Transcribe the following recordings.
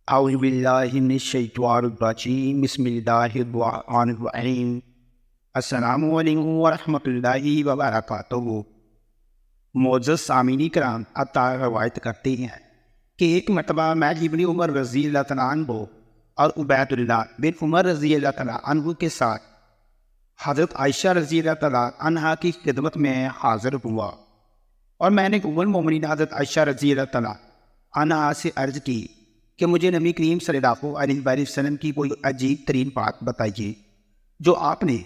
اعوذ باللہ من الشیطان الرجیم بسم اللہ الرحمن الرحیم السلام علیکم ورحمۃ اللہ وبرکاتہ۔ معزز سامعین کرام، عطا روایت کرتے ہیں کہ ایک مرتبہ میں ابن عمر رضی اللہ تعالیٰ عنہ اور عبید اللہ بن عمر رضی اللہ تعالیٰ عنہ کے ساتھ حضرت عائشہ رضی اللہ تعالیٰ عنہا کی خدمت میں حاضر ہوا، اور میں نے ام المومنین حضرت عائشہ رضی اللہ تعالیٰ عنہا سے عرض کی کہ مجھے نبی کریم صلی اللہ علیہ وآلہ وسلم کی کوئی عجیب ترین بات بتائیے جو آپ نے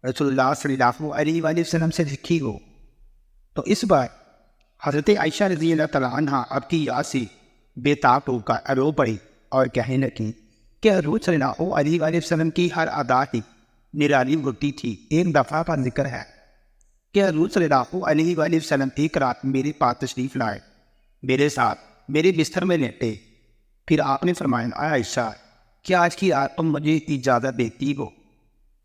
رسول اللہ صلی اللہ علیہ وآلہ وسلم سے سیکھی ہو۔ تو اس بار حضرت عائشہ رضی اللہ تعالیٰ عنہا اب کی یاد سے بے تاب ہو کر رو پڑی اور کہنے لگی کہ حضور صلی اللہ علیہ وآلہ وسلم کی ہر ادا ہی نرالی ہوتی تھی۔ ایک دفعہ کا ذکر ہے کہ حضور صلی اللہ علیہ وآلہ وسلم ایک رات میرے پاس تشریف لائے، میرے ساتھ میرے بستر میں لیٹے، پھر آپ نے فرمایا اے عائشہ، کیا آج کی رات تم مجھے اجازت دیتی ہو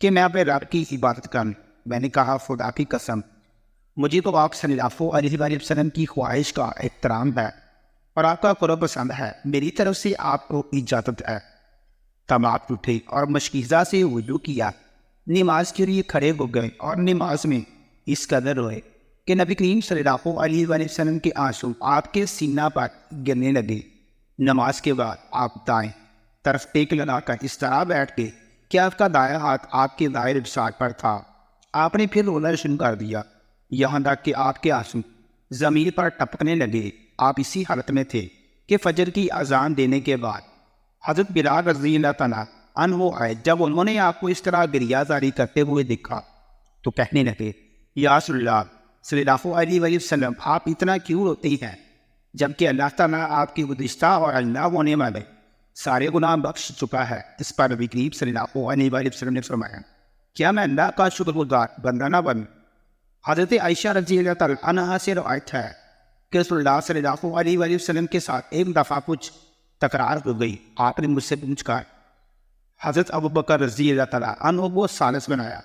کہ میں اپنے رب کی عبادت کروں؟ میں نے کہا خدا کی قسم، مجھے تو آپ صلی اللہ علیہ وآلہ وسلم کی خواہش کا احترام ہے اور آپ کا قرب پسند ہے، میری طرف سے آپ کو اجازت ہے۔ تب آپ اٹھے اور مشکیزہ سے وضو کیا، نماز کے لیے کھڑے ہو گئے اور نماز میں اس قدر روئے کہ نبی کریم صلی اللہ علیہ وآلہ وسلم کے آنسو آپ کے سینہ پر گرنے لگے۔ نماز کے بعد آپ دائیں طرف ٹیک لگا کر اس طرح بیٹھ گئے کہ آپ کا دائیں ہاتھ آپ کے دائیں رخسار پر تھا۔ آپ نے پھر رونا شروع کر دیا، یہاں تک کہ آپ کے آنسو زمین پر ٹپکنے لگے۔ آپ اسی حالت میں تھے کہ فجر کی اذان دینے کے بعد حضرت بلال رضی اللہ تعالیٰ عنہ آئے۔ جب انہوں نے آپ کو اس طرح گریہ زاری کرتے ہوئے دیکھا تو کہنے لگے یا رسول اللہ صلی اللہ علیہ وآلہ وسلم، آپ اتنا کیوں روتے ہیں جبکہ اللہ تعالیٰ آپ کی گزشتہ اور اللہ ہونے والے سارے گناہ بخش چکا ہے؟ اس پر نبی کریم صلی اللہ علیہ وآلہ وسلم نے فرمایا کیا میں اللہ کا شکر گزار بندہ نہ بنوں؟ حضرت عائشہ رضی اللہ تعالیٰ عنہا سے روایت ہے کہ رسول اللہ صلی اللہ علیہ وآلہ وسلم کے ساتھ ایک دفعہ کچھ تکرار ہو گئی۔ آپ نے مجھ سے پوچھ کر حضرت ابوبکر رضی اللہ تعالیٰ عنہ کو ثالث بنایا۔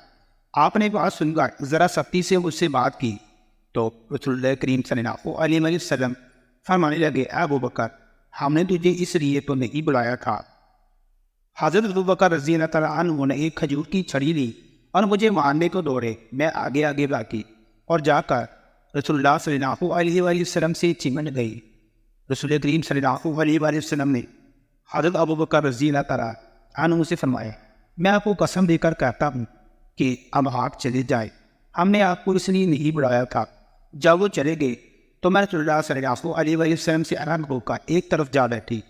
آپ نے بات سن کر ذرا سختی سے مجھ سے بات کی تو رسول اللہ کریم صلی اللہ علیہ وآلہ وسلم فرمانے لگے اے ابوبکر، ہم نے تجھے اس لیے تو نہیں بلایا تھا۔ حضرت ابوبکر رضی اللہ تعالیٰ عنہ نے ایک کھجور کی چھڑی لی اور مجھے مارنے کو دوڑے۔ میں آگے آگے بھاگی اور جا کر رسول اللہ صلی اللہ علیہ وآلہ وسلم سے چمٹ گئی۔ رسول کریم صلی اللہ علیہ وآلہ وسلم نے حضرت ابوبکر رضی اللہ تعالیٰ عنہ سے فرمایا میں آپ کو قسم دے کر کہتا ہوں کہ اب آپ چلے جائیں، ہم نے آپ کو اس لیے نہیں بلایا تھا۔ جب وہ چلے گئے تو میں رسول اللہ صلی اللہ علیہ وآلہ وسلم سے الگ ہو کر ایک طرف جا بیٹھی۔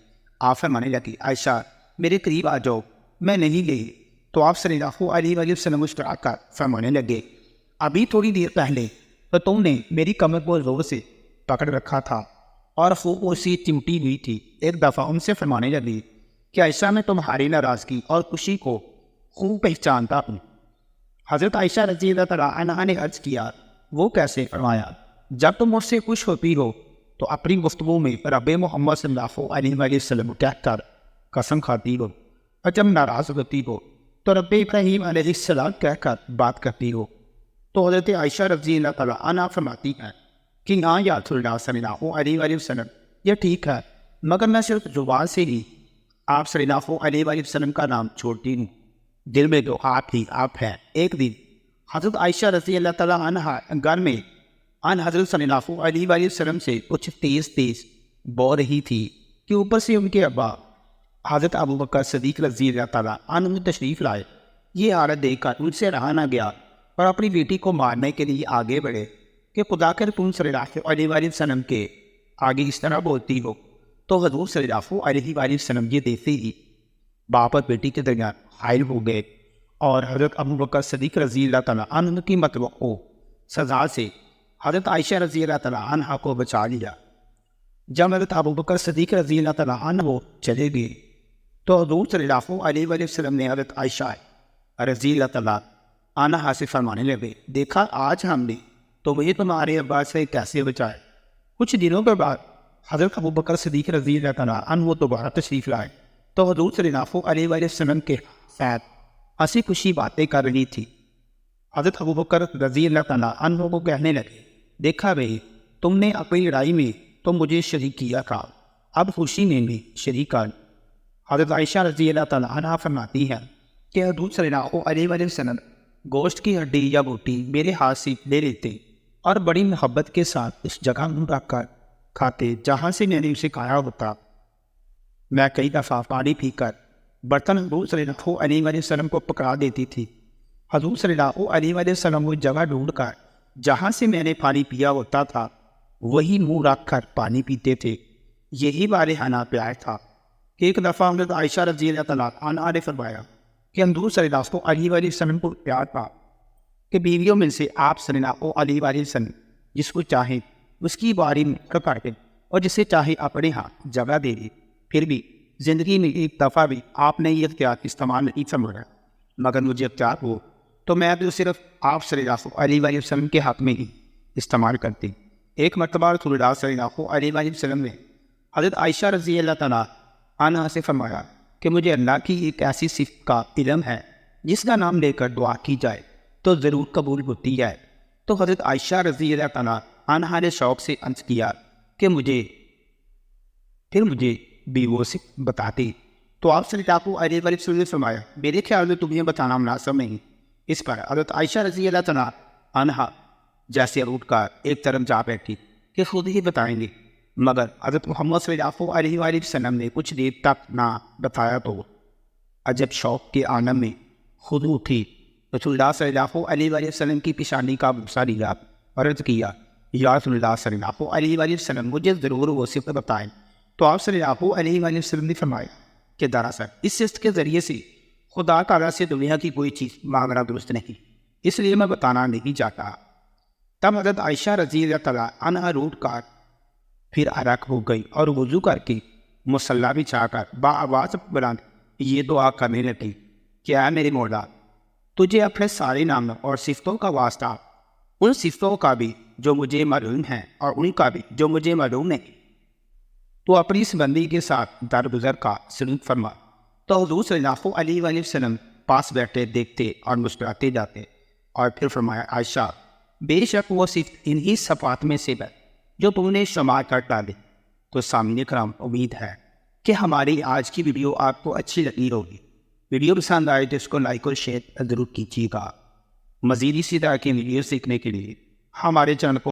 آپ فرمانے لگی عائشہ میرے قریب آ جاؤ، میں نہیں گئی۔ تو آپ صلی اللہ علیہ وآلہ وسلم مسکرا کر فرمانے لگے ابھی تھوڑی دیر پہلے تو تم نے میری کمر کو زور سے پکڑ رکھا تھا اور خوب اسی چمٹی ہوئی تھی۔ ایک دفعہ ان سے فرمانے لگی کہ عائشہ میں تمہاری ناراضگی اور خوشی کو خوب پہچانتا ہوں۔ حضرت عائشہ رضی اللہ تعالیٰ عنہا نے عرض کیا وہ کیسے؟ فرمایا جب تم مجھ سے خوش ہوتی ہو تو اپنی گفتگو میں رب محمد صلی اللہ علیہ وآلہ وسلم کہہ کر قسم کھاتی ہو، اور جب ناراض ہوتی ہو تو رب ابراہیم علیہ السلام کہہ کر بات کرتی ہو۔ تو حضرت عائشہ رضی اللہ تعالیٰ عنہا فرماتی ہیں کہ ہاں یا رسول اللہ صلی اللہ علیہ وآلہ وسلم، یہ ٹھیک ہے، مگر میں صرف زبان سے ہی آپ صلی اللہ علیہ وآلہ وسلم کا نام چھوڑتی ہوں، دل میں تو آپ ہی آپ ہیں۔ ایک دن حضرت عائشہ رضی اللہ تعالیٰ عنہا گھر میں ان حضرت صلی اللہ علیہ وآلہ وسلم سے کچھ تیز تیز بول رہی تھی کہ اوپر سے ان کے ابا حضرت ابوبکر صدیق رضی اللہ تعالیٰ عنہ تشریف لائے۔ یہ حالت دیکھ کر ان سے رہا نہ گیا اور اپنی بیٹی کو مارنے کے لیے آگے بڑھے کہ خدا کے رسول صلی اللہ علیہ وآلہ وسلم کے آگے اس طرح بولتی ہو۔ تو حضور صلی اللہ علیہ وآلہ وسلم یہ دیکھتے ہی باپ اور بیٹی کے درمیان حائل ہو گئے اور حضرت ابوبکر صدیق رضی اللہ تعالیٰ عنہ کی متوقع سزا سے حضرت عائشہ رضی اللہ تعالیٰ عنہ کو بچا لیا۔ جب حضرت ابوبکر صدیق رضی اللہ تعالیٰ عنہ چلے گئے تو حضور صلی اللہ علیہ وآلہ وسلم نے حضرت عائشہ رضی اللہ تعالیٰ عنہ سے فرمانے لگے دیکھا آج ہم نے تو مجھے تمہارے ابا سے کیسے بچائے۔ کچھ دنوں کے بعد حضرت ابوبکر صدیق رضی اللہ تعالیٰ عنہ دوبارہ تشریف لائے تو حضور صلی اللہ علیہ وآلہ وسلم کے ساتھ ہنسی خوشی باتیں کر رہی تھی۔ حضرت ابوبکر رضی اللہ تعالیٰ عنہ کو کہنے لگے دیکھا بھائی تم نے اپنی لڑائی میں تو مجھے شریک کیا تھا، اب خوشی میں بھی شریک کر۔ حضرت عائشہ رضی اللہ تعالیٰ عنہا فرماتی ہیں کہ حضور صلی اللہ علیہ وسلم گوشت کی ہڈی یا بوٹی میرے ہاتھ سے لے لیتے اور بڑی محبت کے ساتھ اس جگہ منہ رکھ کر کھاتے جہاں سے میں نے اسے کھایا ہوتا۔ میں کئی دفعہ پانی پی کر برتن حضور صلی اللہ علیہ وسلم کو پکڑا دیتی تھی۔ حضور صلی اللہ علیہ وسلم وہ جگہ ڈھونڈ کر جہاں سے میں نے پانی پیا ہوتا تھا وہی منہ رکھ کر پانی پیتے تھے۔ یہی والہانہ پیار تھا کہ ایک دفعہ حضرت عائشہ رضی اللہ تعالیٰ عنہا نے فرمایا کہ حضور صلی اللہ علیہ وسلم کو پیار تھا کہ بیویوں میں سے آپ صلی اللہ علیہ وسلم جس کو چاہیں اس کی باری میں کاٹیں اور جسے چاہے اپنے ہاں جگہ دے دیں۔ پھر بھی زندگی میں ایک دفعہ بھی آپ نے یہ اختیار استعمال نہیں فرمایا، مگر مجھے اختیار ہو تو میں تو صرف آپ صلی اللہ علیہ وسلم کے حق میں ہی استعمال کرتی۔ ایک مرتبہ رسول اللہ صلی اللہ علیہ وسلم نے حضرت عائشہ رضی اللہ تعالیٰ عنہا سے فرمایا کہ مجھے اللہ کی ایک ایسی صفت کا علم ہے جس کا نام لے کر دعا کی جائے تو ضرور قبول ہوتی ہے۔ تو حضرت عائشہ رضی اللہ تعالیٰ عنہا نے شوق سے عرض کیا کہ مجھے بھی وہ صفت بتاتی۔ تو آپ صلی اللہ علیہ وسلم نے فرمایا میرے خیال میں تمہیں بتانا مناسب نہیں۔ اس پر حضرت عائشہ رضی اللہ تعالیٰ عنہا جیسے اٹھ کر ایک طرف جا بیٹھی کہ خود ہی بتائیں گے، مگر حضرت محمد صلی اللہ علیہ وسلم نے کچھ دیر تک نہ بتایا تو عجب شوق کے عالم میں خود اٹھی، رسول اللہ صلی اللہ علیہ وسلم کی پیشانی کا بوسہ لیا اور عرض کیا یا رسول اللہ صلی اللہ علیہ وسلم مجھے ضرور وہ صفت بتائیں۔ تو آپ صلی اللہ علیہ وسلم نے فرمایا کہ دراصل اس صفت کے ذریعے سے خدا تعالیٰ سے دنیا کی کوئی چیز مانگنا درست نہیں، اس لیے میں بتانا نہیں چاہتا۔ تب حضرت عائشہ رضی اللہ تعالیٰ عنہا روٹ کر پھر عرق ہو گئی اور وضو کر کے مصلی بچھا کر بآواز بلند یہ دعا کرنے لگی کہ اے میرے مولا، تجھے اپنے سارے نام اور صفتوں کا واسطہ، ان صفتوں کا بھی جو مجھے معلوم ہیں اور ان کا بھی جو مجھے معلوم نہیں، تو اپنی اس بندی کے ساتھ درگزر کا سلوک فرما۔ تو حضور صلی اللہ علیہ وسلم پاس بیٹھے دیکھتے اور مسکراتے جاتے اور پھر فرمایا عائشہ بے شک وہ صفت انہی صفات میں سے ہے جو تم نے شمار کر ڈالے۔ تو سامعین کرام امید ہے کہ ہماری آج کی ویڈیو آپ کو اچھی لگی ہوگی۔ ویڈیو پسند آئے تو اس کو لائک اور شیئر ضرور کیجیے گا۔ مزید اسی طرح کی ویڈیو سیکھنے کے لیے ہمارے چینل کو